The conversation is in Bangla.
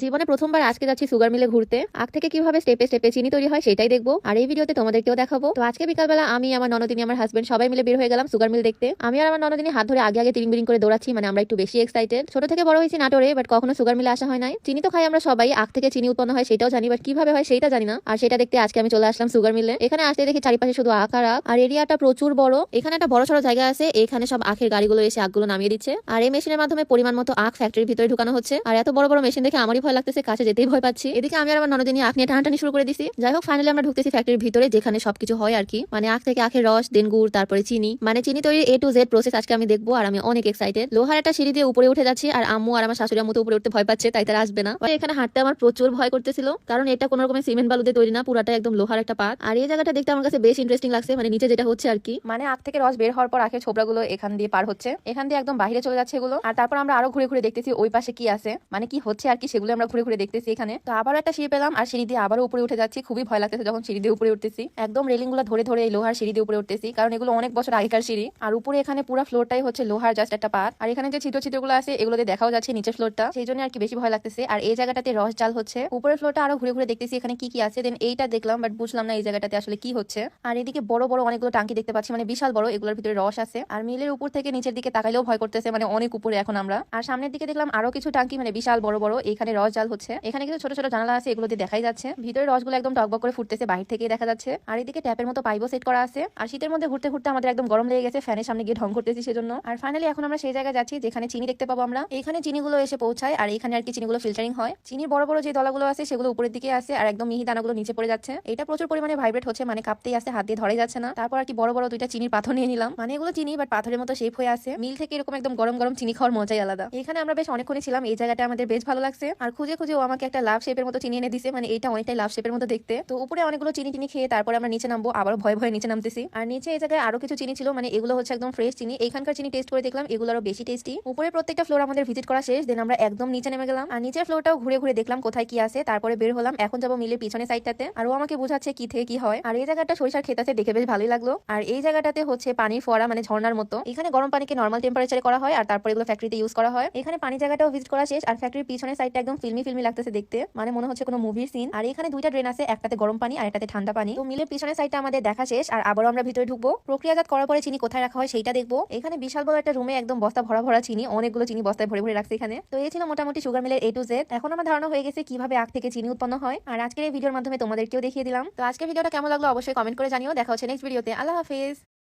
জীবনে প্রথমবার আজকে যাচ্ছি সুগার মিলে ঘুরতে। আখ থেকে কিভাবে স্টেপে স্টেপে চিনি তৈরি হয় সেটাই দেখবো, আর এই ভিডিওতে তোমাদেরকেও দেখাবো। তো আজকে বিকালবেলা আমি, আমার ননদিনী, আমার হাজবেন্ড সবাই মিলে বের হয়ে গেলাম সুগার মিল দেখতে। আমি আর আমার ননদিনী হাত ধরে আগে আগে তিরিং বিরিং করে দৌড়াচ্ছি, মানে আমরা একটু বেশি এক্সাইটেড। ছোট থেকে বড় হয়েছি নাটোরে, বাট কখনো সুগার মিলে আসা হয় নাই। চিনি তো খাই আমরা সবাই, আখ থেকে চিনি উৎপন্ন হয় সেটাও জানি, বাট কিভাবে হয় সেটা জানি না। আর সেটা দেখতে আজকে আমি চলে আসলাম সুগার মিলে। এখানে আসতে দেখি চারিপাশে শুধু আখ আর আখ, আর এরিয়াটা প্রচুর বড়। এখানে একটা বড় সড়ো জায়গা আছে, এখানে সব আখের গাড়িগুলো এসে আখগুলো নামিয়ে দিচ্ছে, আর এই মেশিনের মাধ্যমে পরিমাণ মতো আখ ফ্যাক্টরির ভিতরে ঢুকানো হচ্ছে। আর এত বড় বড় মেশিন দেখে আমারই ভয় লাগতেছে, কাছে যেতেই ভয় পাচ্ছি। এদিকে আমি আর আমার ননদিনী আখ নিয়ে টানাটানি শুরু করে দিছি। যাই হোক, ফাইনালি আমরা ঢুকতেছি ফ্যাক্টরির ভিতরে, যেখানে সবকিছু হয় আর কি, মানে আখ থেকে আখের রস, দেন গুড়, তারপরে চিনি, মানে চিনি তৈরির A to Z প্রসেস আজকে আমি দেখবো। আর আমি অনেক এক্সাইটেড। লোহার একটা সিঁড়ি দিয়ে উপরে উঠে যাচ্ছি, আর আম্মু আর আমার শাশুড়ি আম্মু তো উপরে উঠতে ভয় পাচ্ছে, তাই তারা আসবে না। এখানে হাঁটতে আমার প্রচুর ভয় করতেছিল, কারণ এটা কোনো রকমের সিমেন্ট বালু দিয়ে তৈরি না, পুরাটা একদম লোহার একটা পাত। আর এই জায়গাটা দেখতে আমার কাছে বেশ ইন্টারেস্টিং লাগছে, মানে নিচে যেটা হচ্ছে আর কি, মানে আখ থেকে রস বের হওয়ার পর আখের ছোবড়াগুলো এখান দিয়ে পার হচ্ছে, এখান দিয়ে একদম বাইরে চলে যাচ্ছে এগুলো। আর তারপর আমরা আরো ঘুরে ঘুরে দেখতেছি ওই পাশে কি আছে, মানে কি হচ্ছে আর কি, সেগুলো আমরা ঘুরে ঘুরে দেখতেছি এখানে। তো আবারও একটা সিঁড়ি পেলাম, আর সিঁড়ি দিয়ে আবারও উপরে উঠে যাচ্ছি। খুবই ভয় লাগতেছে যখন সিঁড়ি দিয়ে উপরে উঠতেছি, একদম রেলিং গুলো ধরে ধরে এই লোহার সিঁড়ি দিয়ে উপরে উঠতেছি, কারণ এগুলো অনেক বছর আগেকার সিঁড়ি। আর উপরে এখানে পুরো ফ্লোরটাই হচ্ছে লোহার জাস্ট একটা পাত, আর এখানে যে ছিদ্র ছিদ্রগুলো আছে এগুলো দিয়ে দেখাও যাচ্ছে নিচের ফ্লোরটা, সেই জন্য আর কি বেশি ভয় লাগতেছে। আর এই জায়গাটাতে রস জাল হচ্ছে, উপরের ফ্লোরটা আরো ঘুরে ঘুরে দেখতেছি এখানে কি কি আছে। দেন এইটা দেখলাম, বাট বুঝলাম না এই জায়গাটাতে আসলে কি হচ্ছে। আর এদিকে বড় বড় অনেকগুলো টাঙ্কি দেখতে পাচ্ছি, মানে বিশাল বড়, এগুলোর ভিতরে রস আছে। আর মিলের উপর থেকে নিচের দিকে তাকাইলেও ভয় করতেছে, মানে অনেক উপরে এখন আমরা। আর সামনের দিকে দেখলাম আরো কিছু টাঙ্কি, মানে বিশাল বড় বড়, এখানে রস জাল হচ্ছে। এখানে কিছু ছোট ছোট জানালা আছে, এগুলো দিয়ে দেখাই যাচ্ছে ভিতরে রসগুলো একদম টকবক করে ফুটতেছে, বাহির থেকে দেখা যাচ্ছে। আর এদিকে ট্যাপের মতো পাইপও সেট করা আছে। আর শীতের মধ্যে ঘুরতে ঘুরতে আমাদের একদম গরম লেগে গেছে, ফ্যানের সামনে গিয়ে ঢং করতেছি সেজন্য। আর ফাইনালি এখন আমরা সেই জায়গায় যাচ্ছি যেখানে চিনি দেখতে পাবো আমরা। এখানে চিনিগুলো এসে পৌঁছায়, আর এখানে আর কি চিনিগুলো ফিল্টারিং হয়। চিনির বড় বড় যে দলাগুলো আছে সেগুলো উপরের দিকে আছে, আর একদম মিহি দানাগুলো নিচে পড়ে যাচ্ছে। এটা প্রচুর পরিমাণে ভাইব্রেট হচ্ছে, মানে কাঁপতেই আছে, হাত দিয়ে ধরাই যাচ্ছে না। তারপর আর কি বড় বড় দুইটা চিনির পাথর নিয়ে নিলাম, মানে এগুলো চিনি বাট পাথরের মতো শেপ হয়ে আছে। মিল থেকে এরকম একদম গরম গরম চিনি খাওয়ার মজাই আলাদা। এখানে আমরা বেশ অনেকক্ষণই ছিলাম, এই জায়গাটা আমাদের বেশ ভালো লাগছে। আর খুঁজে খুঁজে ও আমাকে একটা লাভ শেপের মতো চিনি এনে দিছে, মানে এটা অনেকটাই লাভ শেপের মতো দেখতে। তো উপরে অনেকগুলো চিনি টিনি খেয়ে তারপরে আমরা নিচে নামবো, আবার ভয়ে ভয়ে নিচে নামতেছি। আর নিচে এই জায়গায় আরো কিছু চিনি ছিল, মানে এগুলো হচ্ছে একদম ফ্রেশ চিনি। এখানকার চিনি টেস্ট করে দেখলাম এগুলো আরো বেশি টেস্টি। উপরে প্রত্যেকটা ফ্লোর আমাদের ভিজিট করা শেষ, দেন আমরা একদম নিচে নেমে গেলাম। আর নিচের ফ্লোরটাও ঘুরে ঘুরে দেখলাম কোথায় কি আছে, তারপরে বের হলাম। এখন যাবো মিলের পিছনে সাইডটাতে, আর ও আমাকে বোঝাচ্ছে কি থেকে কি হয়। আর এই জায়গাটা সরিষার ক্ষেত আছে, দেখে বেশ ভালোই লাগলো। আর এই জায়গাটাতে হচ্ছে পানির ফোয়ারা, মানে ঝর্ণার মতো। এখানে গরম পানিকে নর্মাল টেম্পারেচারে করা হয়, আর তারপর এগুলো ফ্যাক্টরিতে ইউজ করা হয়। এখানে পানি জায়গাটাও ভিজিট করা শেষ, আর ফ্যাক্টরির পিছনের সাইডটা একদম ফিল্মি ফিল্মি লাগতেছে দেখতে, মানে মনে হচ্ছে কোনো মুভির সিন। আর এখানে দুইটা ড্রেন আছে, একটাতে গরম পানি আর একটাতে ঠান্ডা পানি। তো মিলের পিছনের সাইডটা আমাদের দেখা শেষ, আর আবারও আমরা ভিতরে ঢুকবো। প্রক্রিয়াজাত করার পরে চিনি কোথায় রাখা হয় সেইটা দেখবো। এখানে বিশাল বড় একটা রুমে একদম বস্তা ভরা ভরা চিনি, অনেকগুলো চিনি বস্তায় ভরে ভরে রাখছে এখানে। তো এই ছিল মোটামুটি সুগার মিলের A to Z। এখন আমার ধারণা হয়ে গেছে কিভাবে আখ থেকে চিনি উৎপন্ন হয়, আর আজকের এই ভিডিওর মাধ্যমে তোমাদেরকেও দেখিয়ে দিলাম। তো আজকের ভিডিওটা কেমন লাগলো অবশ্যই কমেন্ট করে জানিও। দেখা হচ্ছে নেক্সট ভিডিওতে। আল্লাহ হাফেজ।